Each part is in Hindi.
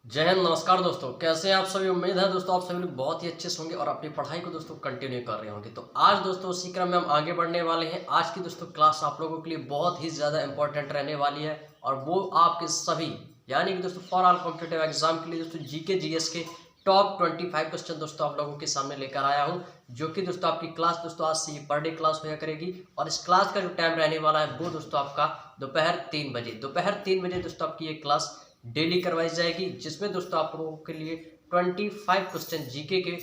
जय हिंद। नमस्कार दोस्तों, कैसे हैं आप सभी। उम्मीद है दोस्तों आप सभी लोग बहुत ही अच्छे से होंगे और अपनी पढ़ाई को दोस्तों कंटिन्यू कर रहे होंगे। तो आज दोस्तों उसी क्रम में हम आगे बढ़ने वाले हैं। आज की दोस्तों क्लास आप लोगों के लिए बहुत ही ज़्यादा इंपॉर्टेंट रहने वाली है और वो आपके सभी यानी कि दोस्तों फॉर ऑल कॉम्पिटिटिव एग्जाम के लिए दोस्तों जीके जीएस के टॉप 25 क्वेश्चन दोस्तों आप लोगों के सामने लेकर आया हूँ, जो कि दोस्तों आपकी क्लास दोस्तों आज से पर डे क्लास होया करेगी। और इस क्लास का जो टाइम रहने वाला है वो दोस्तों आपका दोपहर 3 बजे दोस्तों आपकी ये क्लास डेली करवाई जाएगी, जिसमें दोस्तों आप लोगों के लिए 25 क्वेश्चन जीके के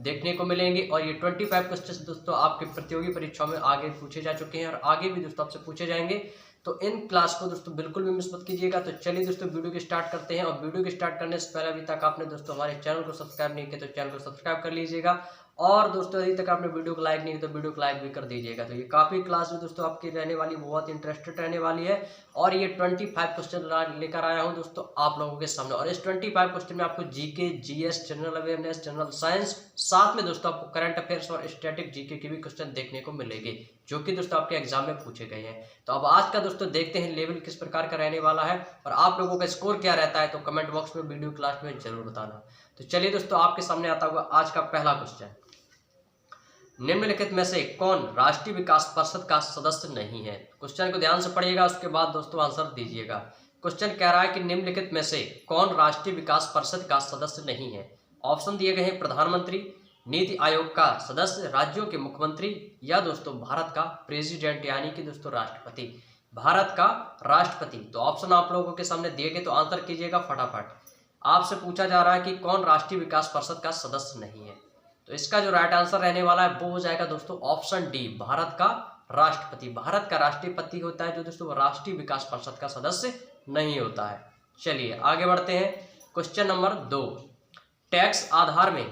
देखने को मिलेंगे। और ये 25 क्वेश्चन दोस्तों आपके प्रतियोगी परीक्षाओं में आगे पूछे जा चुके हैं और आगे भी दोस्तों आपसे पूछे जाएंगे। तो इन क्लास को दोस्तों बिल्कुल भी मिस मत कीजिएगा। तो चलिए दोस्तों वीडियो को स्टार्ट करते हैं। और वीडियो को स्टार्ट करने से पहले अभी तक आपने दोस्तों हमारे चैनल को सब्सक्राइब नहीं किया तो चैनल को सब्सक्राइब कर लीजिएगा। और दोस्तों अभी तक आपने वीडियो को लाइक नहीं किया तो वीडियो को लाइक भी कर दीजिएगा। तो ये काफ़ी क्लास भी दोस्तों आपकी रहने वाली बहुत इंटरेस्टेड रहने वाली है। और ये 25 क्वेश्चन लेकर आया हूँ दोस्तों आप लोगों के सामने। और इस 25 क्वेश्चन में आपको GK GS general awareness general science साथ में दोस्तों आपको करंट अफेयर्स और स्टैटिक जीके के भी क्वेश्चन देखने को मिलेंगे, जो कि दोस्तों आपके एग्जाम में पूछे गए हैं। तो अब आज का दोस्तों देखते हैं लेवल किस प्रकार का रहने वाला है और आप लोगों का स्कोर क्या रहता है। तो कमेंट बॉक्स में वीडियो क्लास में जरूर बताना। तो चलिए दोस्तों आपके सामने आता हुआ आज का पहला क्वेश्चन। निम्नलिखित में से कौन राष्ट्रीय विकास परिषद का सदस्य नहीं है। क्वेश्चन को ध्यान से पढ़िएगा, उसके बाद दोस्तों आंसर दीजिएगा। क्वेश्चन कह रहा है कि निम्नलिखित में से कौन राष्ट्रीय विकास परिषद का सदस्य नहीं है। ऑप्शन दिए गए हैं प्रधानमंत्री, नीति आयोग का सदस्य, राज्यों के मुख्यमंत्री, या दोस्तों भारत का प्रेसिडेंट यानी कि दोस्तों राष्ट्रपति, भारत का राष्ट्रपति। तो ऑप्शन आप लोगों के सामने दिए गए, तो आंसर कीजिएगा फटाफट। आपसे पूछा जा रहा है कि कौन राष्ट्रीय विकास परिषद का सदस्य नहीं है। तो इसका जो राइट आंसर रहने वाला है वो हो जाएगा दोस्तों ऑप्शन डी, भारत का राष्ट्रपति। भारत का राष्ट्रपति होता है जो दोस्तों राष्ट्रीय विकास परिषद का सदस्य नहीं होता है। चलिए आगे बढ़ते हैं। क्वेश्चन नंबर 2, टैक्स आधार में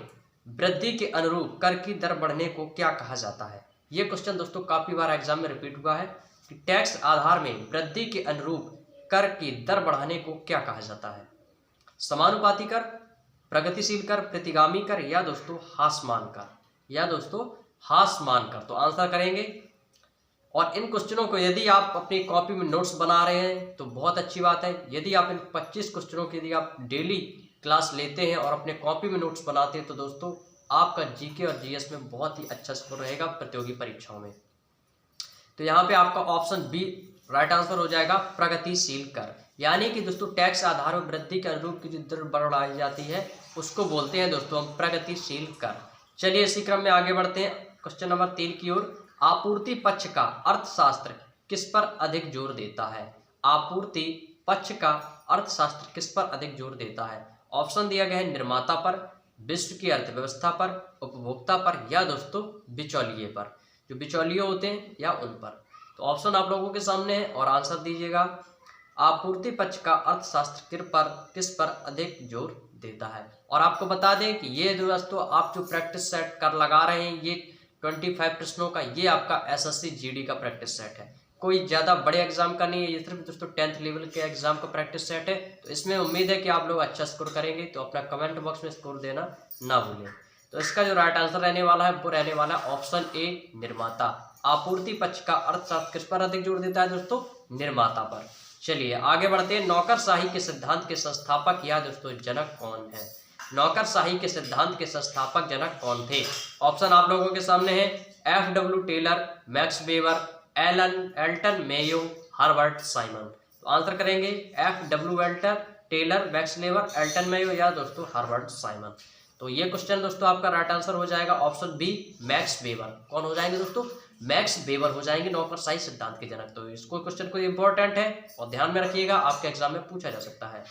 वृद्धि के अनुरूप कर की दर बढ़ने को क्या कहा जाता है। ये क्वेश्चन दोस्तों काफी बार एग्जाम में रिपीट हुआ है कि टैक्स आधार में वृद्धि के अनुरूप कर की दर बढ़ाने को क्या कहा जाता है। समानुपाती कर, प्रगतिशील कर, प्रतिगामी कर, या दोस्तों हासमान कर, या दोस्तों हासमान कर। तो आंसर करेंगे। और इन क्वेश्चनों को यदि आप अपनी कॉपी में नोट्स बना रहे हैं तो बहुत अच्छी बात है। यदि आप इन 25 क्वेश्चनों की यदि आप डेली क्लास लेते हैं और अपने कॉपी में नोट्स बनाते हैं तो दोस्तों आपका जीके और जीएस में बहुत ही अच्छा स्कोर रहेगा प्रतियोगी परीक्षाओं में। तो यहाँ पे आपका ऑप्शन बी राइट आंसर हो जाएगा, प्रगतिशील कर। यानी कि दोस्तों टैक्स आधार में वृद्धि के अनुरूप की जो दर बढ़ाई जाती है उसको बोलते हैं दोस्तों हम प्रगतिशील कर। चलिए इसी क्रम में आगे बढ़ते हैं क्वेश्चन नंबर 3 की ओर। आपूर्ति पक्ष का अर्थशास्त्र किस पर अधिक जोर देता है। आपूर्ति पक्ष का अर्थशास्त्र किस पर अधिक जोर देता है। ऑप्शन दिया गया है निर्माता पर, विश्व की अर्थव्यवस्था पर, उपभोक्ता पर, या दोस्तों बिचौलिए पर, जो बिचौलिए होते हैं या उन पर। तो ऑप्शन आप लोगों के सामने है और आंसर दीजिएगा। आपूर्ति पक्ष का अर्थशास्त्र किस पर अधिक जोर देता है। और आपको बता दें कि ये दोस्तों आप जो प्रैक्टिस सेट कर लगा रहे हैं ये 25 प्रश्नों का, ये आपका एसएससी जीडी का प्रैक्टिस सेट है, कोई ज़्यादा बड़े एग्जाम का नहीं है। ये सिर्फ दोस्तों 10th लेवल के एग्जाम का प्रैक्टिस सेट है। तो इसमें उम्मीद है कि आप लोग अच्छा स्कोर करेंगे। तो अपना कमेंट बॉक्स में स्कोर देना ना भूलें। तो इसका जो राइट आंसर रहने वाला है वो रहने वाला है ऑप्शन ए, निर्माता। आपूर्ति पक्ष का अर्थशास्त्र किस पर अधिक जोर देता है दोस्तों, निर्माता पर। चलिए आगे बढ़ते हैं। नौकरशाही के सिद्धांत के संस्थापक या दोस्तों जनक कौन है। नौकरशाही के सिद्धांत के संस्थापक जनक कौन थे। ऑप्शन आप लोगों के सामने है। F W. Taylor, Max Weber, Elton Mayo, Herbert Simon. तो आंसर करेंगे F W. Taylor, Max Weber, Elton Mayo, या दोस्तों हर्बर्ट साइमन। तो ये क्वेश्चन दोस्तों आपका राइट आंसर हो जाएगा ऑप्शन बी, मैक्स वेबर। कौन हो जाएंगे दोस्तों, मैक्स वेबर हो जाएंगे नौकरशाही सिद्धांत के जनक। तो इसको क्वेश्चन को इंपॉर्टेंट है और ध्यान में रखिएगा, आपके एग्जाम में पूछा जा सकता है।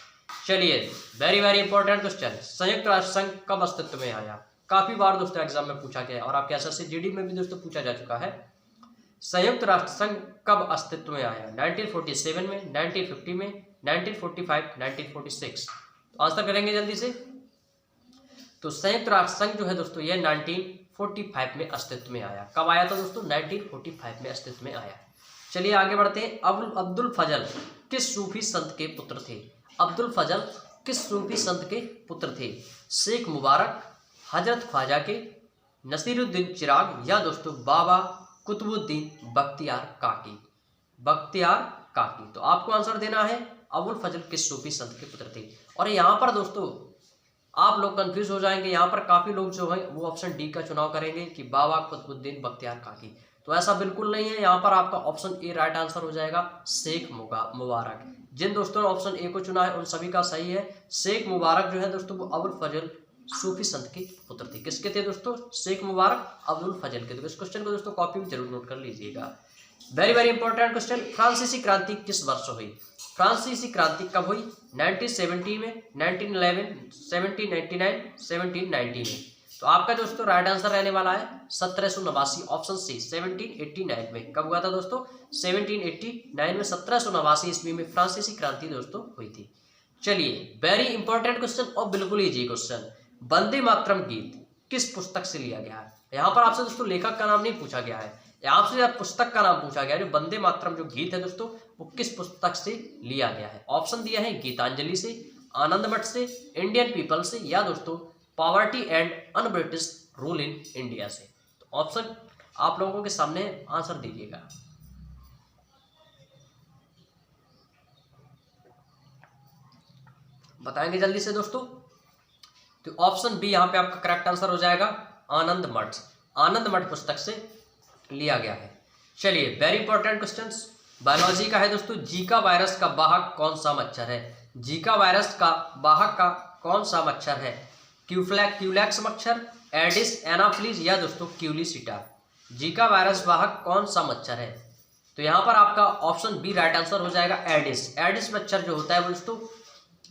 चलिए वेरी वेरी इंपॉर्टेंट क्वेश्चन, संयुक्त राष्ट्र संघ कब अस्तित्व में आया। काफी बार दोस्तों एग्जाम में पूछा गया और आपके एसएससी जीडी में भी दोस्तों पूछा जा चुका है। संयुक्त राष्ट्र संघ कब अस्तित्व में आया। 1947 में, 1950 में, 1945, 1946। तो आंसर करेंगे जल्दी से। तो संयुक्त राष्ट्र संघ जो है दोस्तों ये 1945 में अस्तित्व में आया। कब आया था दोस्तों, 1945 में अस्तित्व में आया। चलिए आगे बढ़ते हैं। अब्दुल फजल किस सूफी संत के पुत्र थे। अब्दुल फजल किस सूफी संत के पुत्र थे। शेख मुबारक, हजरत ख्वाजा के, नसीरुद्दीन चिराग, या दोस्तों बाबा कुतुबुद्दीन बख्तियार काकी। बख्तियार काकी। तो आपको आंसर देना है अबुल फजल किस सूफी संत के पुत्र थे। और यहाँ पर दोस्तों आप लोग कंफ्यूज हो जाएंगे, यहाँ पर काफी लोग जो है वो ऑप्शन डी का चुनाव करेंगे कि बाबा कुतुबुद्दीन बख्तियार काकी। तो ऐसा बिल्कुल नहीं है, यहाँ पर आपका ऑप्शन ए राइट आंसर हो जाएगा, शेख मुबारक। जिन दोस्तों ने ऑप्शन ए को चुना है उन सभी का सही है। शेख मुबारक जो है दोस्तों वो अबुल फजल सूफी संत के पुत्र थे। किसके थे दोस्तों? शेख मुबारक अब्दुल फजल के। तो इस क्वेश्चन को दोस्तों कॉपी में जरूर नोट कर लीजिएगा। वेरी वेरी इंपॉर्टेंट क्वेश्चन, फ्रांसीसी क्रांति किस वर्ष हुई? फ्रांसीसी क्रांति कब हुई? 1970 में, 1911, 1799, 1790 में। तो आपका दोस्तों राइट आंसर रहने वाला है 1789, ऑप्शन सी 1789 में। कब हुआ था दोस्तों? 1789 में, 1789 ईस्वी में फ्रांसीसी क्रांति दोस्तों हुई थी। चलिए वेरी इंपॉर्टेंट क्वेश्चन और बिल्कुल इजी क्वेश्चन, वंदे मातरम गीत किस पुस्तक से लिया गया है? यहाँ पर आपसे दोस्तों लेखक का नाम नहीं पूछा गया है, आपसे पुस्तक का नाम पूछा गया है। जो वंदे मातरम जो गीत है दोस्तों वो किस पुस्तक से लिया गया है? ऑप्शन दिया है गीतांजलि से, आनंद मठ से, इंडियन पीपल से, या दोस्तों poverty and un British rule in India से। तो ऑप्शन आप लोगों के सामने आंसर दीजिएगा। बताएंगे जल्दी से दोस्तों। तो ऑप्शन बी यहाँ पे आपका करेक्ट आंसर हो जाएगा, आनंद मठ। आनंद मठ पुस्तक से लिया गया है। चलिए वेरी इंपॉर्टेंट क्वेश्चंस, बायोलॉजी का है दोस्तों। जीका वायरस का वाहक कौन सा मच्छर है? जीका वायरस का वाहक का कौन सा मच्छर है? क्यूलैक्स मच्छर, एडिस एनाफिलीज, या दोस्तों क्यूलिसिटा। जीका वायरस वाहक कौन सा मच्छर है? तो यहाँ पर आपका ऑप्शन बी राइट आंसर हो जाएगा, एडिस। एडिस मच्छर जो होता है वो दोस्तों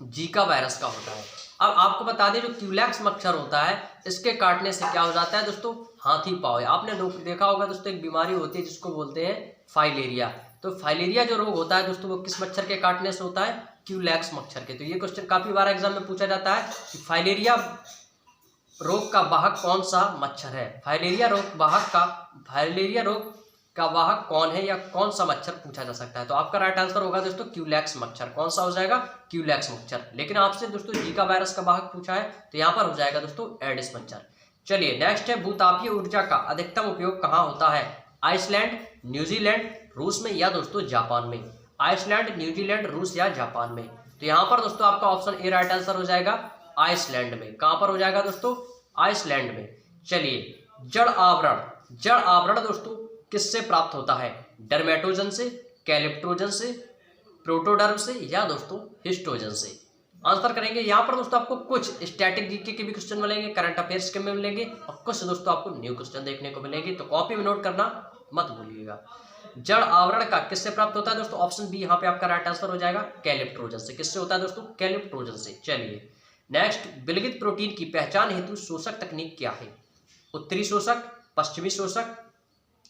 जीका वायरस का होता है। अब आपको बता दें जो क्यूलैक्स मच्छर होता है इसके काटने से क्या हो जाता है दोस्तों? हाथी पाँव। आपने देखा होगा दोस्तों एक बीमारी होती है जिसको बोलते हैं फाइलेरिया। तो फाइलेरिया जो रोग होता है दोस्तों वो किस मच्छर के काटने से होता है? क्यूलैक्स मच्छर के। तो ये क्वेश्चन काफी बार एग्जाम में पूछा जाता है कि फाइलेरिया रोग का वाहक कौन सा मच्छर है? फाइलेरिया रोग का वाहक कौन है या कौन सा मच्छर पूछा जा सकता है। तो आपका राइट आंसर होगा दोस्तों क्यूलैक्स मच्छर। कौन सा हो जाएगा? क्यूलैक्स मच्छर। लेकिन आपसे दोस्तों जीका वायरस का वाहक पूछा है तो यहाँ पर हो जाएगा दोस्तों एडिस मच्छर। चलिए नेक्स्ट है, भूतापीय ऊर्जा का अधिकतम उपयोग कहाँ होता है? आइसलैंड, न्यूजीलैंड, रूस में, या दोस्तों जापान में। आइसलैंड, न्यूजीलैंड, रूस या जापान में। तो यहाँ पर दोस्तों आपका ऑप्शन ए राइट आंसर हो जाएगा, आइसलैंड में। कहाँ पर हो जाएगा दोस्तों? आइसलैंड में। चलिए जड़ आवरण दोस्तों किससे प्राप्त होता है? डर्मेटोजन से, कैलिप्टोजन से, प्रोटोडर्म से, या दोस्तों हिस्टोजन से। आंसर करेंगे। यहाँ पर दोस्तों आपको कुछ स्टैटिक जीके के भी क्वेश्चन मिलेंगे, करंट अफेयर्स के में मिलेंगे, और कुछ दोस्तों आपको न्यू क्वेश्चन देखने को मिलेंगे। तो कॉपी में नोट करना मत भूलिएगा। जड़ आवरण का किससे प्राप्त होता है दोस्तों? ऑप्शन बी यहाँ पे आपका राइट आंसर हो जाएगा, कैलिप्टोजन से। किससे होता है दोस्तों? कैलिप्टोजन से। चलिए नेक्स्ट, विलगित प्रोटीन की पहचान हेतु शोषक तकनीक क्या है? उत्तरी शोषक, पश्चिमी शोषक,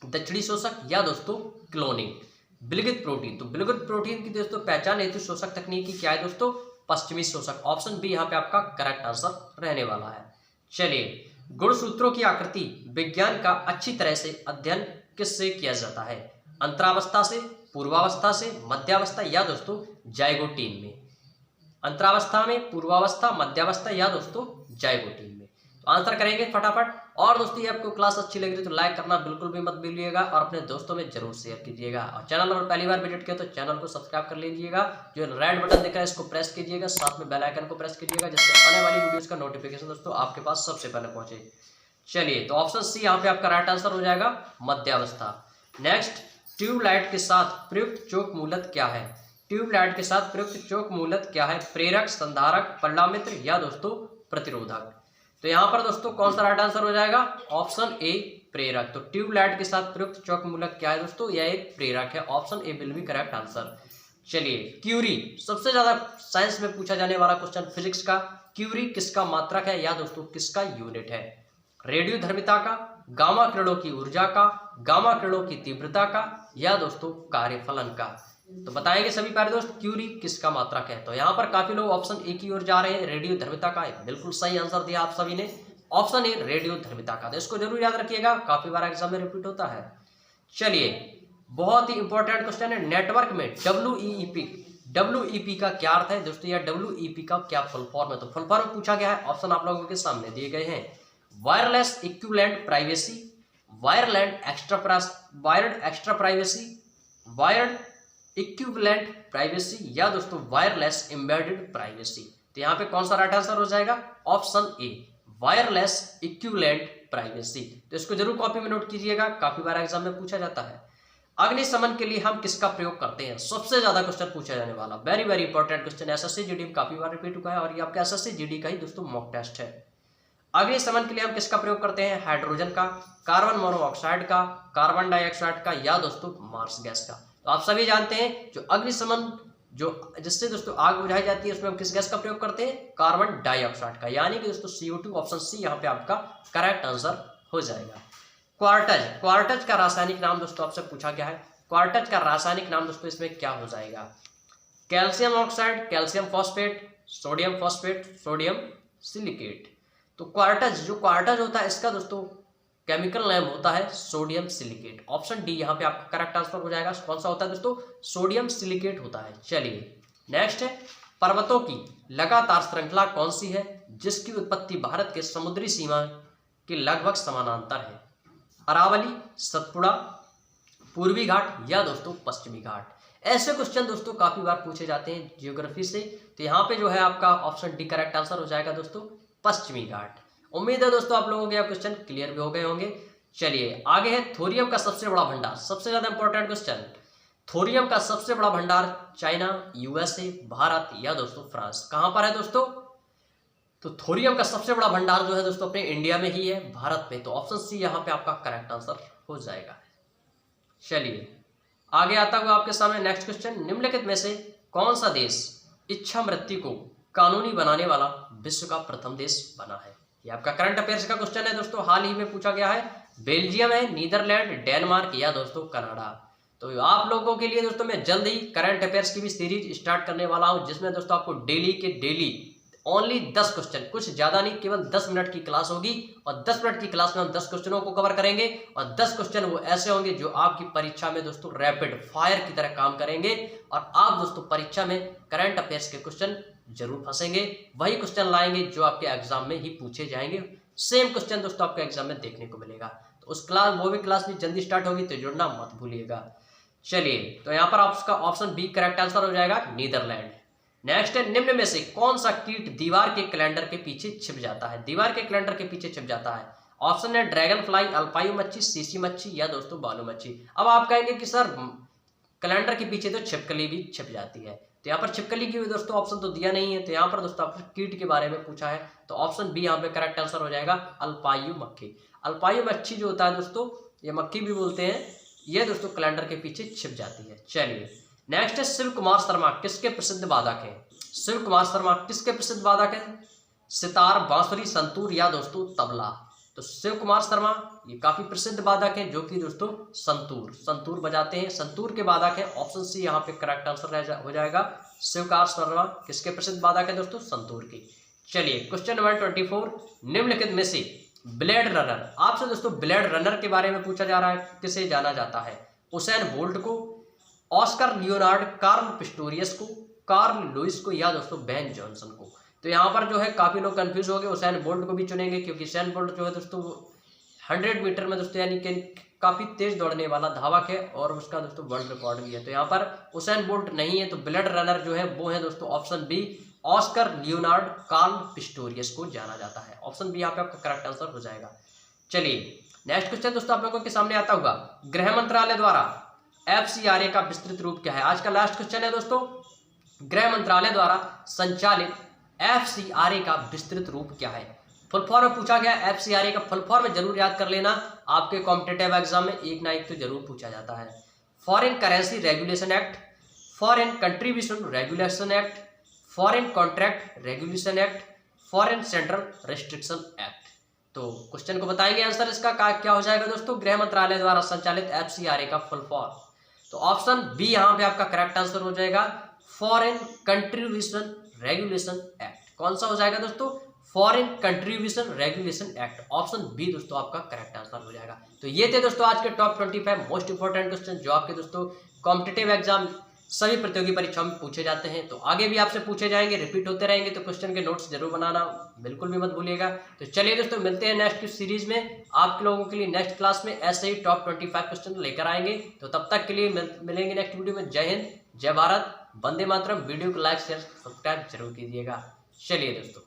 दक्षिणी शोषक, या दोस्तों क्लोनिंग। विलगित प्रोटीन, तो विलगित प्रोटीन की दोस्तों पहचान हेतु शोषक तकनीक की क्या है दोस्तों? पश्चिमी शोषक। ऑप्शन बी यहाँ पे आपका करेक्ट आंसर रहने वाला है। चलिए गुणसूत्रों की आकृति विज्ञान का अच्छी तरह से अध्ययन किससे किया जाता है? अंतरावस्था से, पूर्वावस्था से, मध्यावस्था, या दोस्तों जाइगोटीन में। अंतरावस्था में, पूर्वावस्था, मध्यावस्था, या दोस्तों जाइगोटीन में। तो आंसर करेंगे फटाफट। और दोस्तों ये आपको क्लास अच्छी लग रही है तो लाइक करना बिल्कुल भी मत भूलिएगा और अपने दोस्तों में जरूर शेयर कीजिएगा। और चैनल पर पहली बार विजिट किया तो चैनल को सब्सक्राइब कर लीजिएगा। जो रेड बटन दिख रहा है इसको प्रेस कीजिएगा, साथ में बेल आइकन को प्रेस कीजिएगा जिससे आने वाली वीडियोस का नोटिफिकेशन दोस्तों आपके पास सबसे पहले पहुंचे। चलिए तो ऑप्शन सी यहाँ पे आपका राइट आंसर हो जाएगा, मध्यावस्था। नेक्स्ट, ट्यूबलाइट के साथ प्रयुक्त चोक मूलत क्या है? ट्यूबलाइट के साथ प्रयुक्त चोक मूलत क्या है? प्रेरक, संधारक, परलामित्र, या दोस्तों प्रतिरोधक। तो यहाँ पर दोस्तों कौन सा राइट आंसर हो जाएगा? ऑप्शन ए प्रेरक। तो ट्यूबलाइट के साथ प्रयुक्त चौक मूलक क्या है दोस्तों? यह एक प्रेरक है। Option A will be correct answer. चलिए क्यूरी, सबसे ज्यादा साइंस में पूछा जाने वाला क्वेश्चन फिजिक्स का, क्यूरी किसका मात्रक है या दोस्तों किसका यूनिट है? रेडियो धर्मिता का, गामा किरणों की ऊर्जा का, गामा किरणों की तीव्रता का, या दोस्तों कार्यफलन का। तो बताएंगे सभी प्यारे दोस्त क्यूरी किसका मात्रक है। तो यहाँ पर काफी लोग ऑप्शन ए की ओर जा रहे हैं, रेडियो धर्मिता का। बिल्कुल सही आंसर दिया आप सभी ने, ऑप्शन ए रेडियो धर्मिता का। तो इसको जरूर याद रखिएगा, काफी बार एग्जाम में रिपीट होता है। चलिए बहुत ही इंपॉर्टेंट क्वेश्चन है, नेटवर्क में डब्ल्यूईपी का क्या अर्थ है दोस्तों, या डब्ल्यूईपी का क्या फुल फॉर्म है? तो फुल फॉर्म पूछा गया है, ऑप्शन आप लोगों के सामने दिए गए हैं। Wireless equivalent privacy, wired extra privacy, wired equivalent privacy या दोस्तों वायरलेस एम्बेडेड प्राइवेसी। तो यहाँ पे कौन सा राइट आंसर हो जाएगा? Option A, wireless equivalent privacy. तो इसको जरूर कॉपी में नोट कीजिएगा, काफी बार एग्जाम में पूछा जाता है। अग्निशमन के लिए हम किसका प्रयोग करते हैं? सबसे ज्यादा क्वेश्चन पूछा जाने वाला, very very important question, SSC GD में काफी बार रिपीट हुआ है और ये आपका एसएससी जीडी का ही दोस्तों मॉक टेस्ट है। अग्निशमन के लिए हम किसका प्रयोग करते हैं? हाइड्रोजन का, कार्बन मोनोऑक्साइड का, कार्बन डाइऑक्साइड का या दोस्तों मार्स गैस का। तो आप सभी जानते हैं जो अग्निशमन जो जिससे दोस्तों आग बुझाई जाती है उसमें हम किस गैस का प्रयोग करते हैं? कार्बन डाइऑक्साइड का, यानी कि दोस्तों CO2, ऑप्शन सी यहाँ पे आपका करेक्ट आंसर हो जाएगा। क्वार्टज, क्वार्टज का रासायनिक नाम दोस्तों आपसे पूछा गया है। क्वार्टज का रासायनिक नाम दोस्तों इसमें क्या हो जाएगा? Calcium oxide, calcium phosphate, sodium phosphate, sodium silicate. तो क्वार्टज, जो क्वार्टज होता है इसका दोस्तों केमिकल नेम होता है सोडियम सिलिकेट। ऑप्शन डी यहाँ पे आपका करेक्ट आंसर हो जाएगा। कौन सा होता है दोस्तों? सोडियम सिलिकेट होता है। चलिए नेक्स्ट है, पर्वतों की लगातार श्रृंखला कौन सी है जिसकी उत्पत्ति भारत के समुद्री सीमा के लगभग समानांतर है? अरावली, सतपुड़ा, पूर्वी घाट या दोस्तों पश्चिमी घाट। ऐसे क्वेश्चन दोस्तों काफी बार पूछे जाते हैं जियोग्राफी से। तो यहाँ पे जो है आपका ऑप्शन डी करेक्ट आंसर हो जाएगा दोस्तों, पश्चिमी घाट। उम्मीद है दोस्तों आप लोगों के क्वेश्चन क्लियर भी हो गए होंगे। चलिए आगे है, थोरियम का सबसे बड़ा भंडार, सबसे ज्यादा इंपॉर्टेंट क्वेश्चन। थोरियम का सबसे बड़ा भंडार चाइना, यूएसए, भारत या दोस्तों फ्रांस। कहां पर है दोस्तों? तो थोरियम का सबसे बड़ा भंडार जो है दोस्तों अपने इंडिया में ही है, भारत में। तो ऑप्शन सी यहाँ पे आपका करेक्ट आंसर हो जाएगा। चलिए आगे आता हुआ आपके सामने नेक्स्ट क्वेश्चन, निम्नलिखित में से कौन सा देश इच्छा मृत्यु को कानूनी बनाने वाला विश्व का प्रथम देश बना है? ये आपका करंट अफेयर्स का क्वेश्चन है दोस्तों, हाल ही में पूछा गया है। बेल्जियम है, नीदरलैंड, डेनमार्क या दोस्तों कनाडा। तो आप लोगों के लिए दोस्तों मैं जल्द ही करंट अफेयर्स की भी सीरीज स्टार्ट करने वाला हूं, जिसमें दोस्तों आपको डेली के डेली ओनली 10 क्वेश्चन, कुछ ज्यादा नहीं, केवल 10 मिनट की क्लास होगी और 10 मिनट की क्लास में हम 10 क्वेश्चनों को कवर करेंगे और 10 क्वेश्चन वो ऐसे होंगे जो आपकी परीक्षा में दोस्तों रैपिड फायर की तरह काम करेंगे और आप दोस्तों परीक्षा में करंट अफेयर्स के क्वेश्चन जरूर फंसेंगे, वही क्वेश्चन लाएंगे जो आपके एग्जाम में ही पूछे जाएंगे। सेम क्वेश्चन दोस्तों आपके एग्जाम में देखने को मिलेगा। तो उस क्लास, वो भी क्लास भी जल्दी स्टार्ट होगी, तो जुड़ना मत भूलिएगा। चलिए तो यहाँ पर आपका ऑप्शन बी करेक्ट आंसर हो जाएगा, नीदरलैंड। नेक्स्ट है, निम्न में से कौन सा कीट दीवार के कैलेंडर के पीछे छिप जाता है? दीवार के कैलेंडर के पीछे छिप जाता है। ऑप्शन है ड्रैगन फ्लाई, अल्पायु मच्छी, सीसी मच्छी या दोस्तों बालू मच्छी। अब आप कहेंगे कि सर कैलेंडर के पीछे तो छिपकली भी छिप जाती है, तो यहाँ पर छिपकली की भी दोस्तों ऑप्शन तो दिया नहीं है, तो यहाँ पर दोस्तों आपसे कीट के बारे में पूछा है, तो ऑप्शन बी यहाँ पे करेक्ट आंसर हो जाएगा, अल्पायु मक्खी। अल्पायु मच्छी जो होता है दोस्तों, ये मक्खी भी बोलते हैं, ये दोस्तों कैलेंडर के पीछे छिप जाती है। चलिए नेक्स्ट है, शिव कुमार शर्मा किसके प्रसिद्ध वादक हैं? शिव कुमार शर्मा किसके प्रसिद्ध वादक हैं? सितार, बांसुरी, संतूर या दोस्तों तबला। तो शिव कुमार शर्मा ये काफी प्रसिद्ध वादक हैं, जो कि दोस्तों संतूर बजाते हैं, संतूर के वादक हैं। ऑप्शन सी यहाँ पे करेक्ट आंसर हो जाएगा, शिव कुमार शर्मा किसके प्रसिद्ध वादक है दोस्तों? संतूर की। चलिए क्वेश्चन नंबर 24, निम्नलिखित में से ब्लेड रनर, आपसे दोस्तों ब्लेड रनर के बारे में पूछा जा रहा है, किसे जाना जाता है? उसेन बोल्ट को, ऑस्कर लियोनार्ड, कार्ल पिस्टोरियस को, कार्ल लुइस को या दोस्तों बेन जॉनसन को। तो यहाँ पर जो है काफी लोग कंफ्यूज हो गए, उसेन बोल्ट को भी चुनेंगे, क्योंकि उसेन बोल्ट जो है दोस्तों 100 मीटर में दोस्तों यानी कि काफी तेज दौड़ने वाला धावक है और उसका दोस्तों वर्ल्ड रिकॉर्ड भी है। तो यहाँ पर उसेन बोल्ट नहीं है, तो ब्लेड रनर जो है वो है दोस्तों option B, Oscar Leonard, Carl Pistorius को जाना जाता है। ऑप्शन बी यहाँ पे आपका करेक्ट आंसर हो जाएगा। चलिए नेक्स्ट क्वेश्चन दोस्तों आप लोगों के सामने आता होगा, गृह मंत्रालय द्वारा FCRA का विस्तृत रूप क्या है? आज का लास्ट क्वेश्चन है दोस्तों, गृह मंत्रालय द्वारा संचालित FCRA का विस्तृत रूप क्या है? फुल फॉर्म में पूछा गया, FCRA का फुल फॉर्म जरूर याद कर लेना, आपके कॉम्पिटिटिव एग्जाम में एक ना एक तो जरूर पूछा जाता है। Foreign currency regulation act, foreign contribution regulation act, foreign contract regulation act, foreign central restriction act. तो क्वेश्चन को बताएंगे आंसर इसका क्या हो जाएगा दोस्तों, गृह मंत्रालय द्वारा संचालित FCRA का फुल फॉर्म। तो ऑप्शन बी यहाँ पे आपका करेक्ट आंसर हो जाएगा, फॉरेन कंट्रीब्यूशन रेगुलेशन एक्ट। कौन सा हो जाएगा दोस्तों? Foreign contribution regulation act. Option B दोस्तों आपका करेक्ट आंसर हो जाएगा। तो ये थे दोस्तों आज के टॉप 25 मोस्ट इंपोर्टेंट क्वेश्चन जो आपके दोस्तों कॉम्पिटिटिव एग्जाम सभी प्रतियोगी परीक्षाओं में पूछे जाते हैं। तो आगे भी आपसे पूछे जाएंगे, रिपीट होते रहेंगे, तो क्वेश्चन के नोट्स जरूर बनाना बिल्कुल भी मत भूलिएगा। तो चलिए दोस्तों मिलते हैं नेक्स्ट सीरीज में, आप लोगों के लिए नेक्स्ट क्लास में ऐसे ही टॉप 25 क्वेश्चन लेकर आएंगे। तो तब तक के लिए मिलेंगे नेक्स्ट वीडियो में। जय हिंद, जय भारत, वंदे मातरम। वीडियो को लाइक शेयर सब्सक्राइब जरूर कीजिएगा। चलिए दोस्तों।